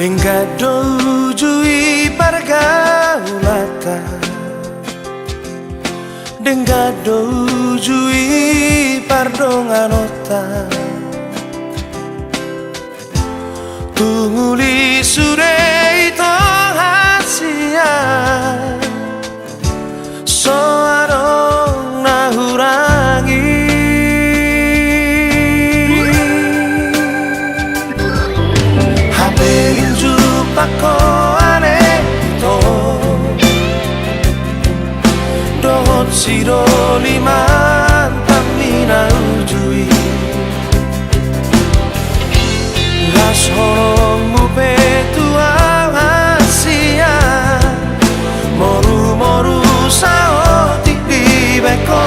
Dengadojui pargaulata, dengadojui pardonganota, tunguli surei tong hasia, soarong nahurangi. Pako ane to dohot siro liman tamina ujui las horong mupe tua hasia moru moru sao tipi beko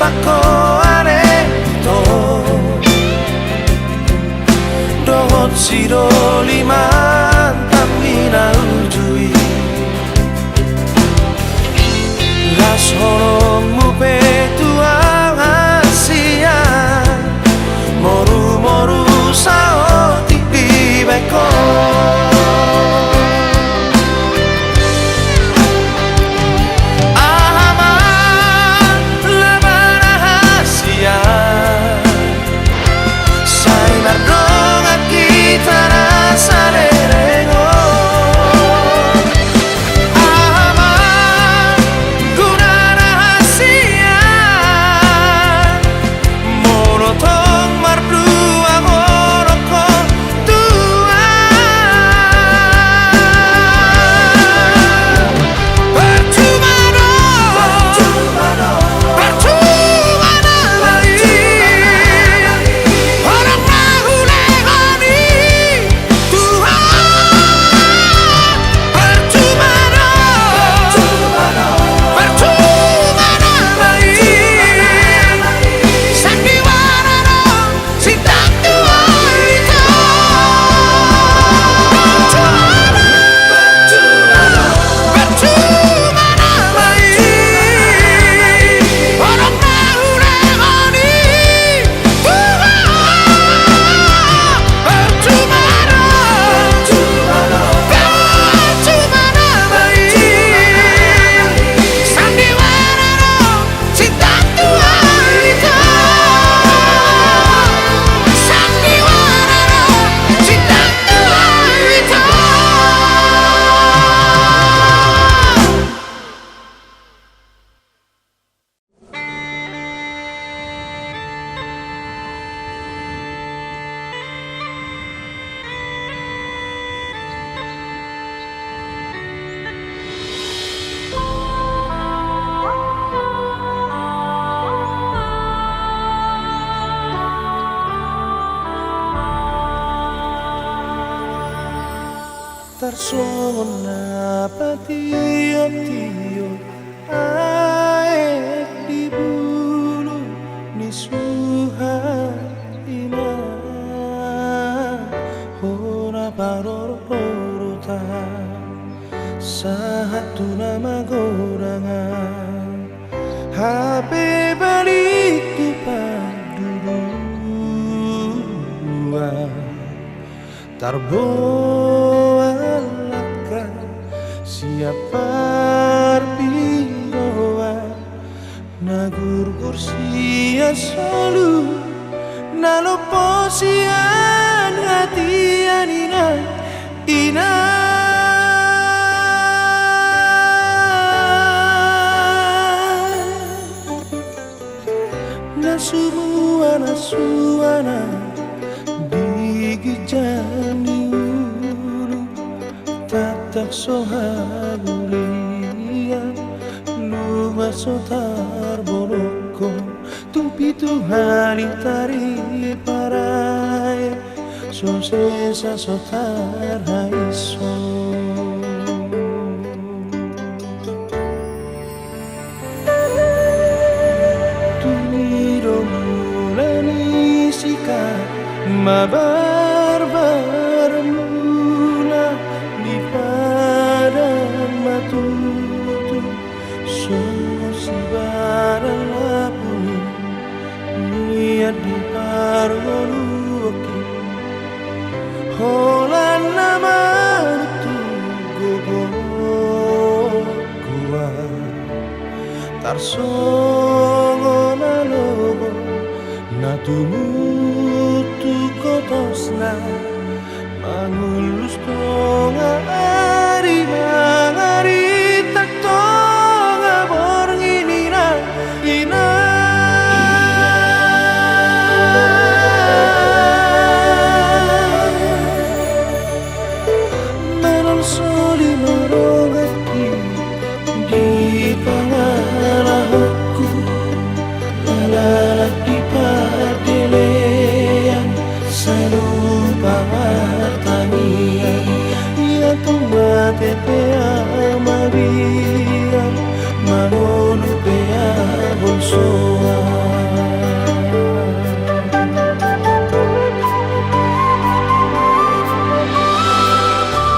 pako ane to dohot siro liman tamina ujui las horong mupe tua hasia moru moru sao tipi beko Tarsona patio-tio aek di bulu ni suha Tarboalakan siapa piroa nagur kursia solu nalo posian hati anina ina nasuana digijani ulu tatak sohagulian luba sotar boroko tumpi tuhani tari parai sosesa sotar haiso mabar-bar mula di padang matutu semua si barang lapu niat di pargoluki holan nama tu gogo gua tarsongo nalogo natumutu kotosna mangulus tonga ari tak tonga bornginina ina manon soli marongaki di pangalahku lalak di padelean saya lupa tania ia tumba tepea mabia manonu pea bolsoa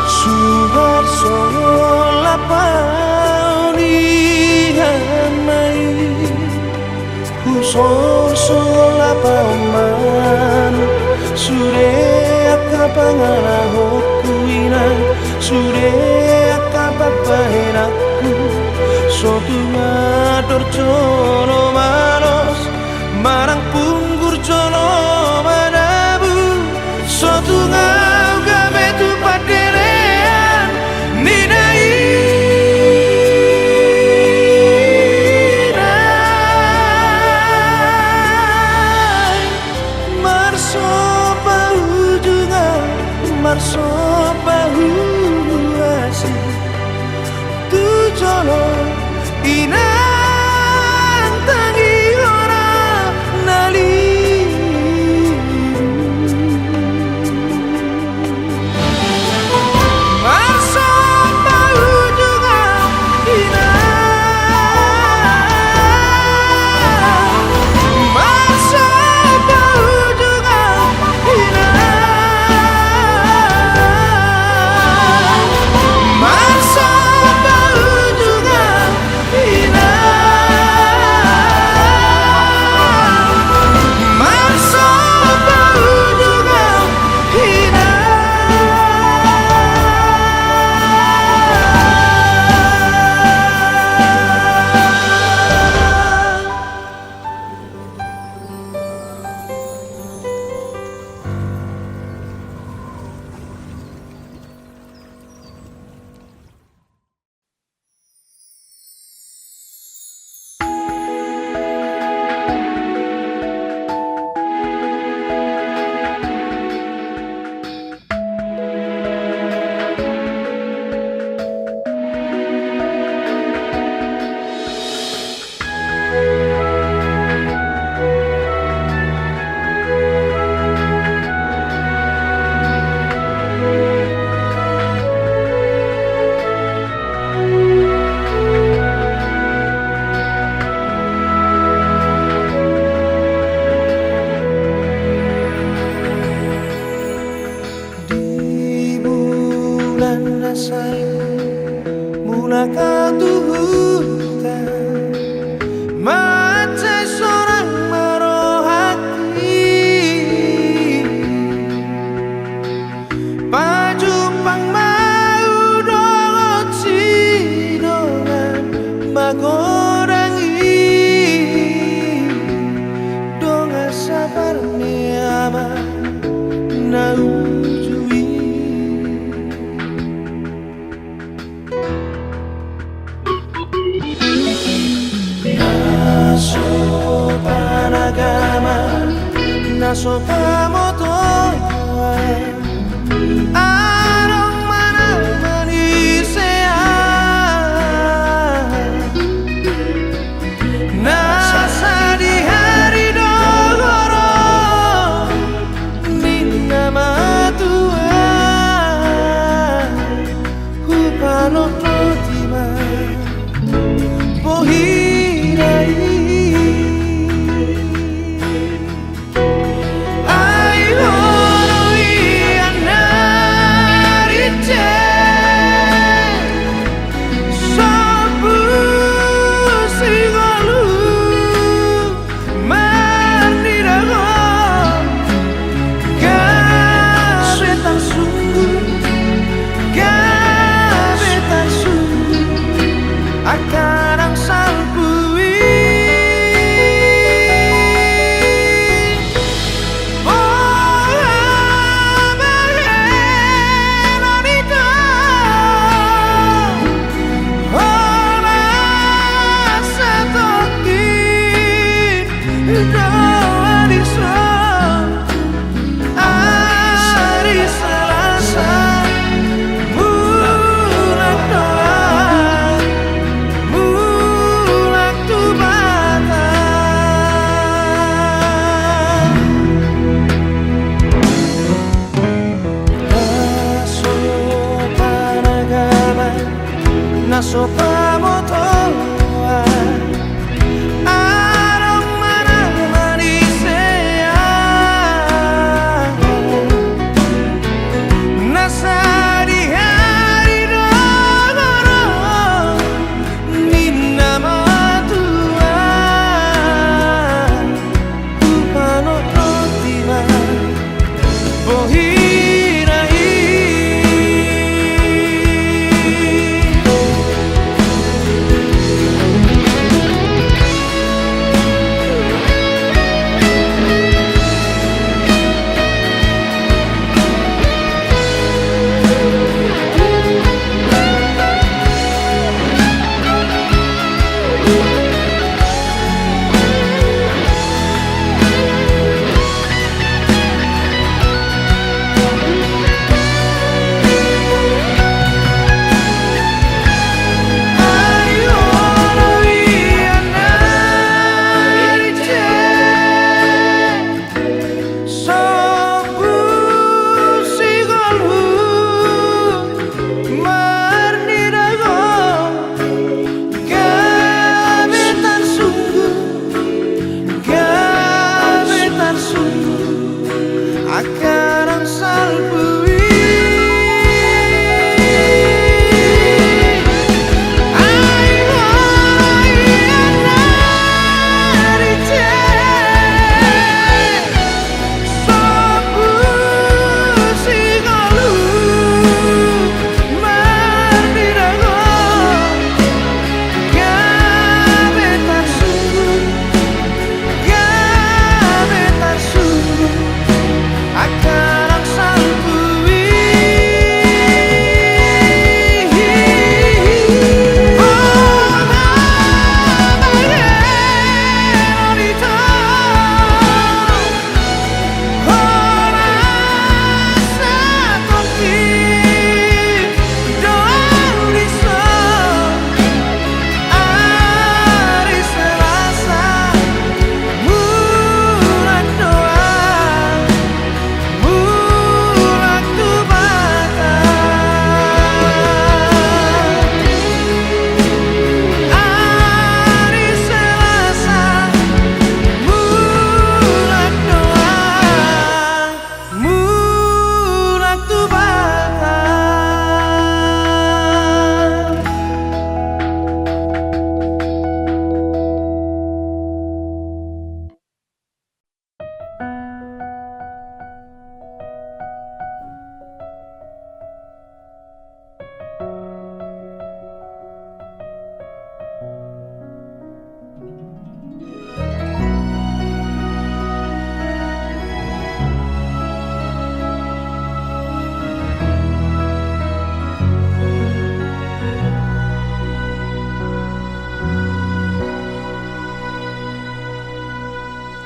suhar sola paunihan mai Usor sola paman Sure akapangala hokuinan Sure akapapahenaku Sotu ngador jono malos Marang punggur jono manabu Sotu ngau gabe tu padelean Ninai Marso bahu asih tujono inang tangi ora nali Marso bahu juga inang Marso bahu juga inang panagama nasopamoto arong mana manisea nasa di hari dogoro minna matua hupano totima pohirai Akarang salpui nasopamoto arong mana manisea nasa di hari dogoro minna matua upano totima pohirai Akarang salpui I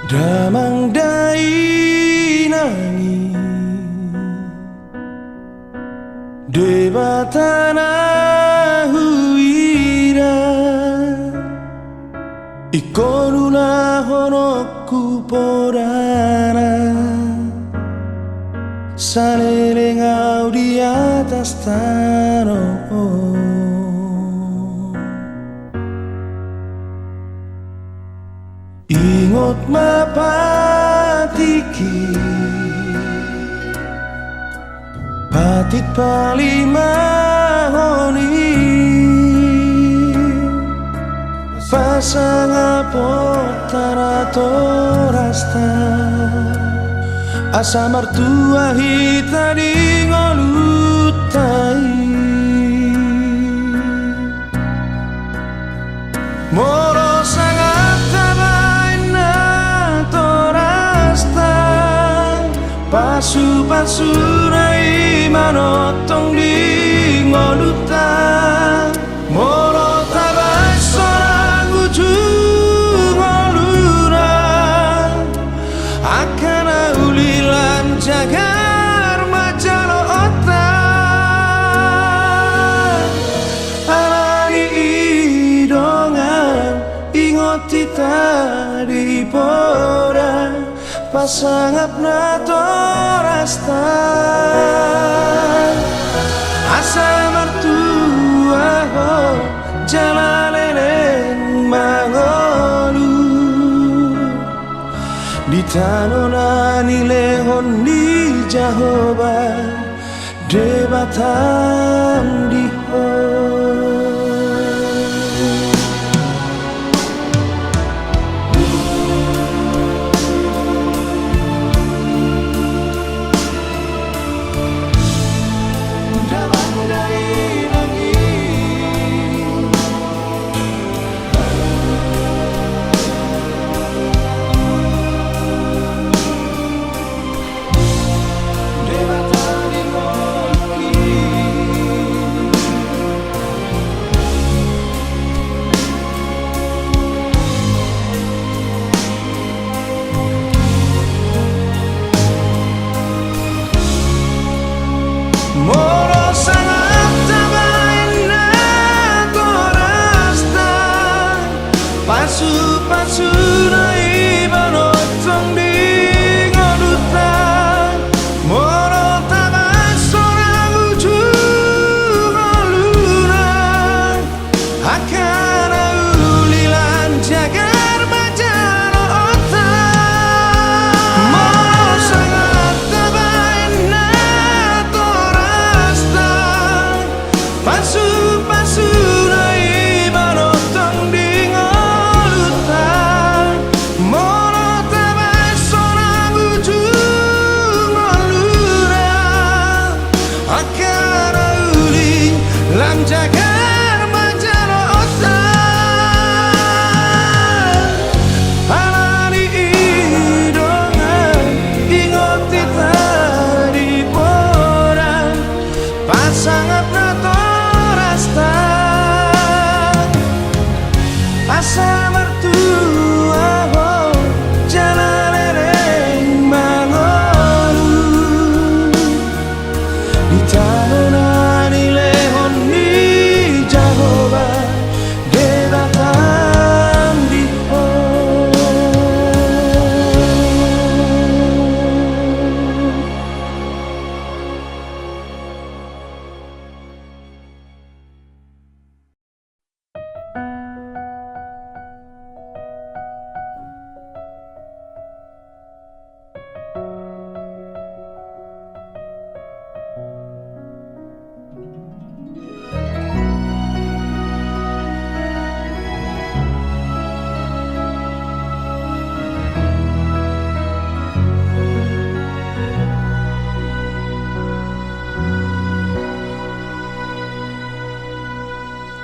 Damang dai nangi Debatana huira Ikonuna honoku porana Salele ngau di atas tanah. Ingot mapatiki Patik palima honi Pasang apotara torasta Asa mertua hita di ngolutai Moro sangat tabaina torasta Pasu-pasu rai manotong di ngoluta Moro tabai sorang ujung ngolura Akana ulilan jagar majalo otak Alani idongan ingoti tadi pora Pasangap na torasta Asa mertua ho jalalenen mangolu Di tanonani lehon di jahoba Debatam di ho Moro sangat tabaina torasta Pasu-pasu nai banotong di ngoduta Moro tabai sorang ujung ngolura Akana ulilan jagar majaro otak Moro sangat tabaina Pasu-pasu nai banotong di ngoluta Moro tabai sorang ujung ngolura Akana uli lam jagar majaro otak Alani idongan ingoti tadi porang Pasangap na torasta Asa mertua ho jalalenen mangolu Di tanonani lehon di jahoba Debatam di ho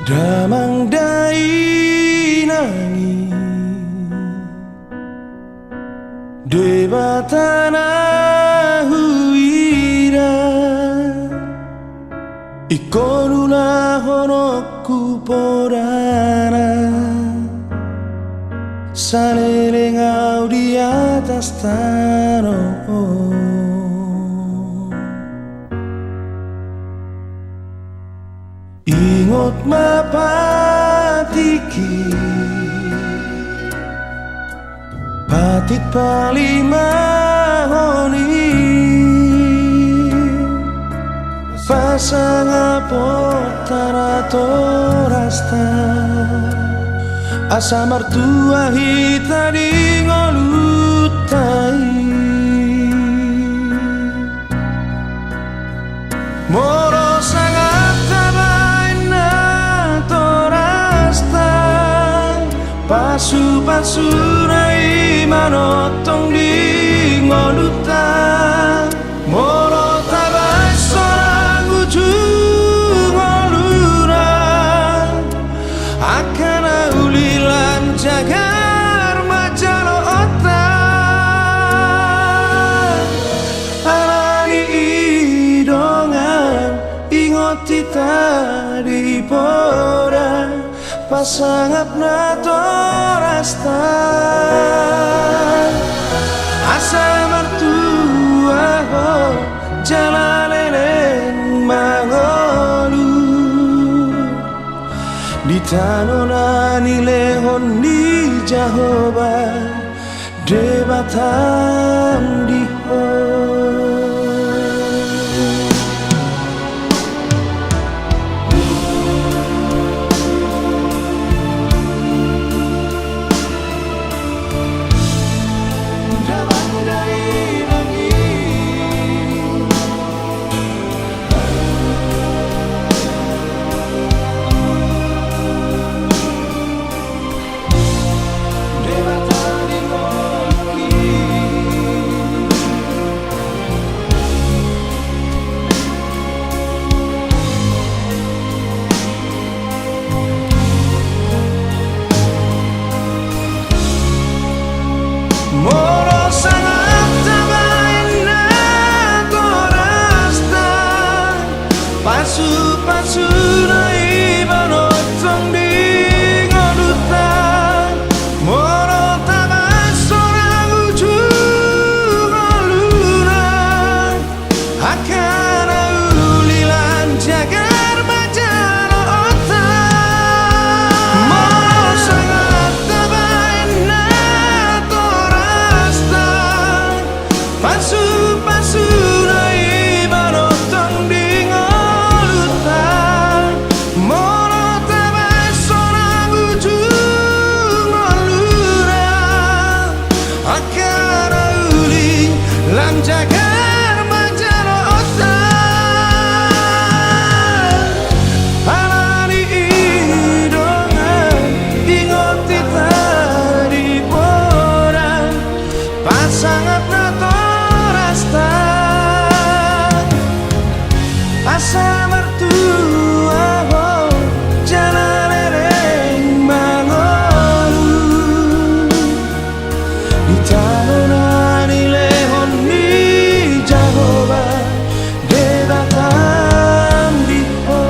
Damang dai nangi Debatana huira Ikonuna honoku porana Salele ngau di batas tanah. Ingot mapatiki patik palimahoni pasang apotara torasta asa mertua hita di ngolutai moro sangat tabaina torasta pasu-pasu rai manotong di ngoluta moro tabai sorang ujung ngolurang akan ulilan jagar majalo otak alani idongan ingoti tadi pora pasangap na torasta asa mertua ho jalalenen mangolu di tanonani lehon di jahoba debatam di ho pasu-pasu rai manotong di ngolutan moro tabai sorang ujung ngolurang akan ulilan jagar majalo otak moro sangat tabai na torasta pasu-pasu rai manotong di jagar majalo otak alani idongan ingoti tadi porang pasangat na torasta asa mertua ho jalalenen mangolu di tanonani lehon debatam di ho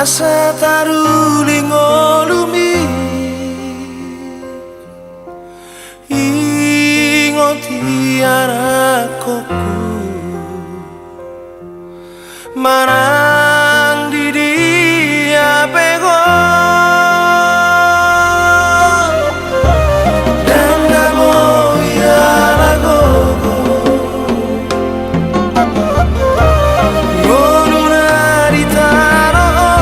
asa taruli ngolumi ingoti arakoku marang di dia pego dan kamu ya lagogo ngoluna di tanah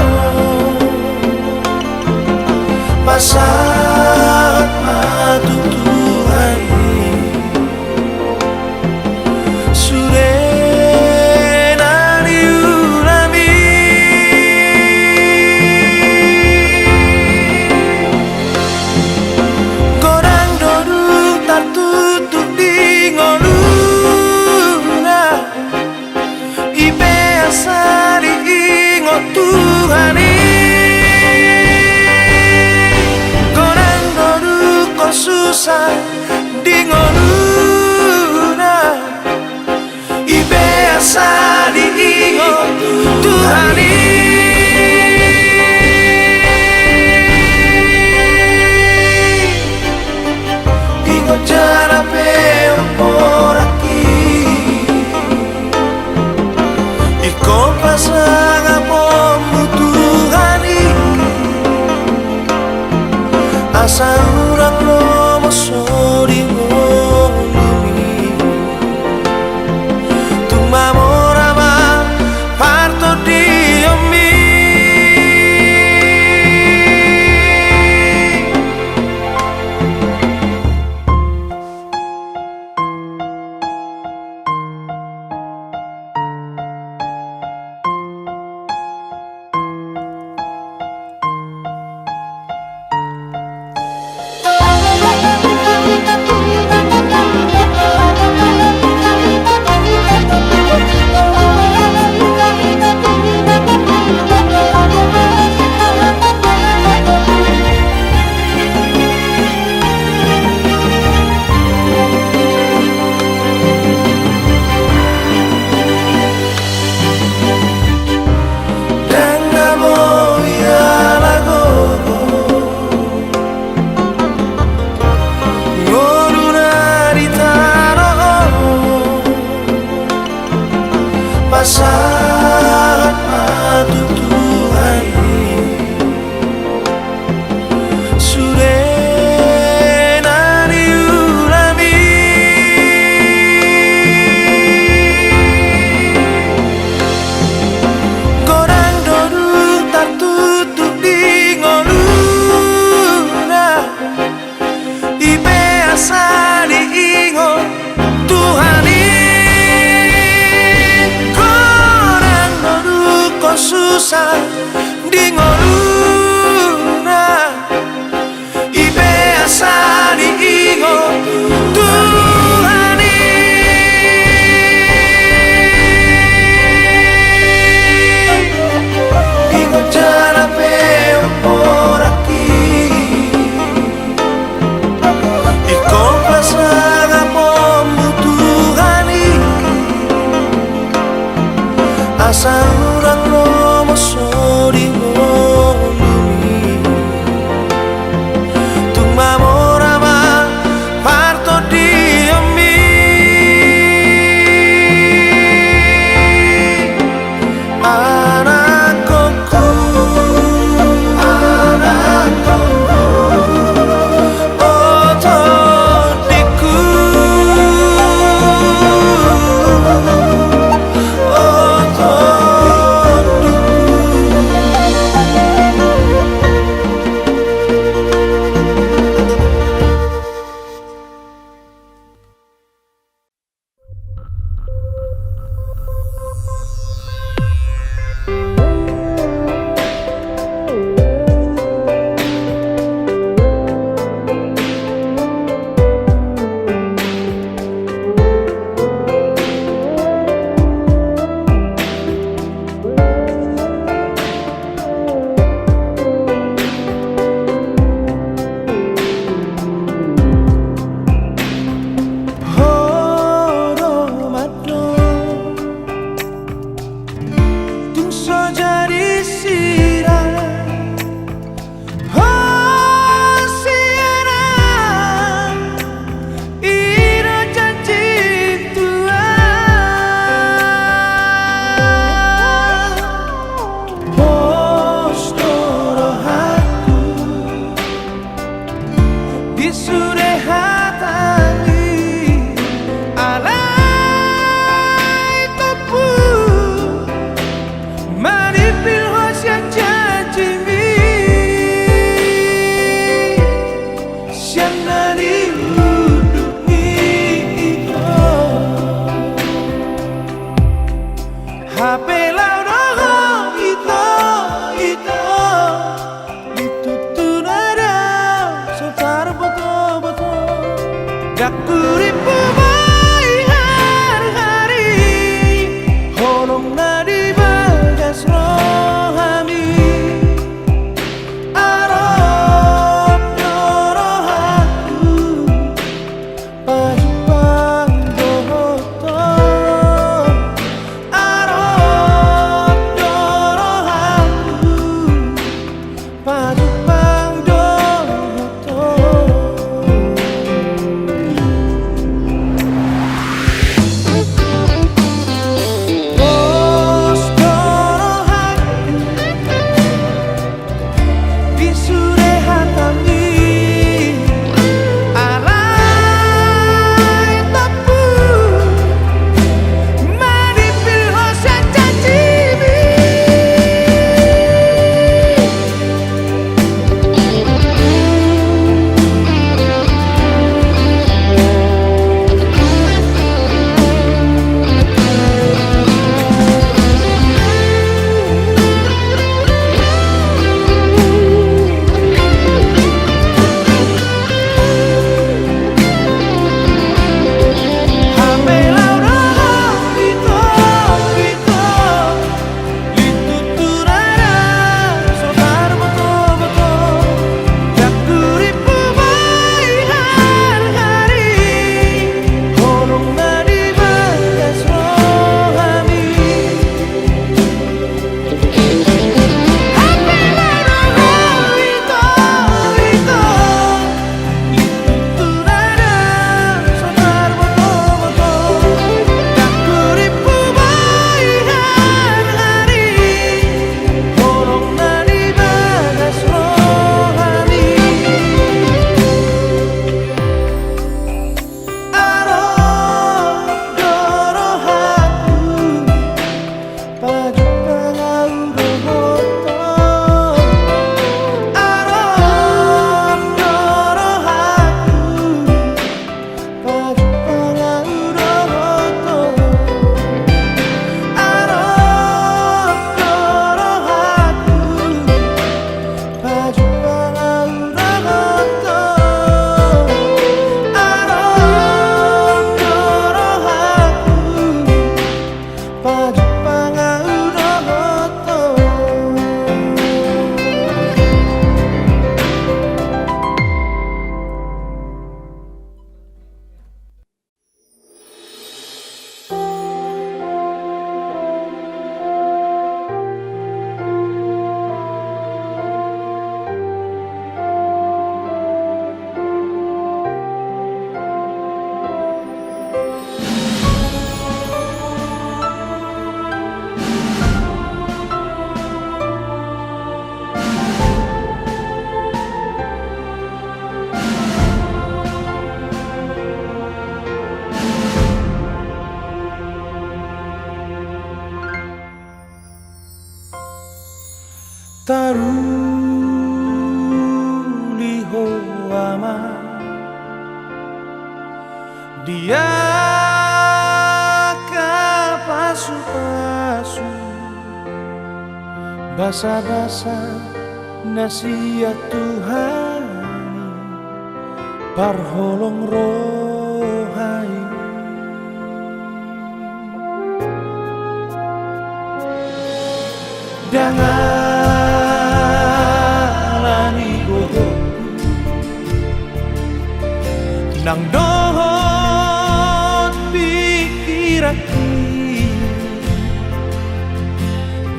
susah di ngoluna ibe asa diingo Tuhani ingo cara por aquí iko pasang apomu Tuhani asa urang lo mosori ngolumi tumamorama parto diomi pasahan patu Tuhani surena diulami gorang dodu tertutup di ngoluna ibe asa diingo Tuhani susah di ngoluna ibe asa diingo Tuhani ingo cara por aquí iko pasang apomu Tuhani asa urang lo mosori Taruliho ama dia kapasu-pasu basa-basa nasihat Tuhan parholong rohai dangalani gogo nang dohot pikiraki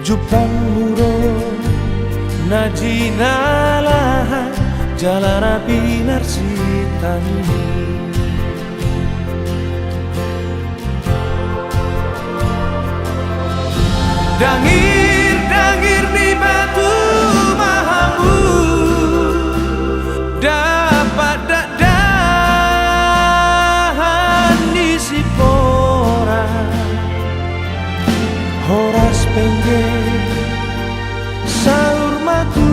jupang muro najinalah jalan binar sitani dangir di batu mahamu dapat dahan di sipora horas penggel saur matu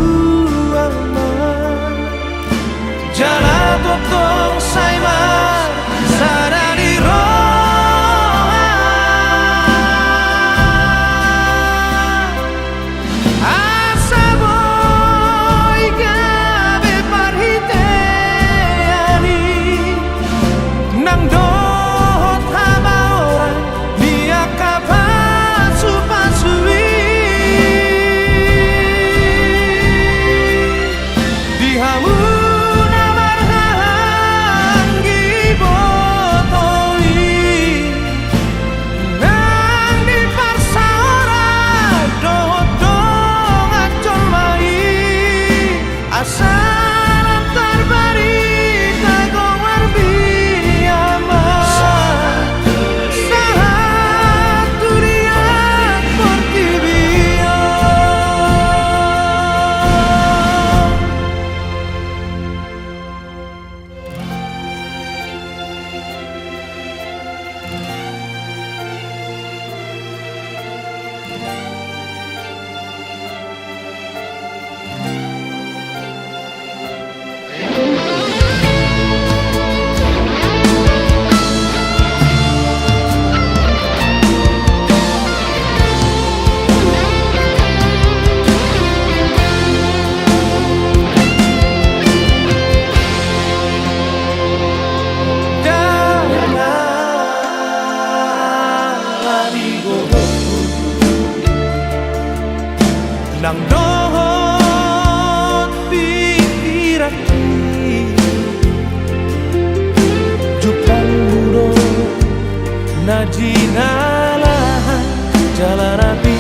jala totong saimar sadari roha asa boy gabe parhiteani nang dohot hama orang dia kapasu-pasui dihamu nang dohot pikiraki jupang muro najinalah jalan api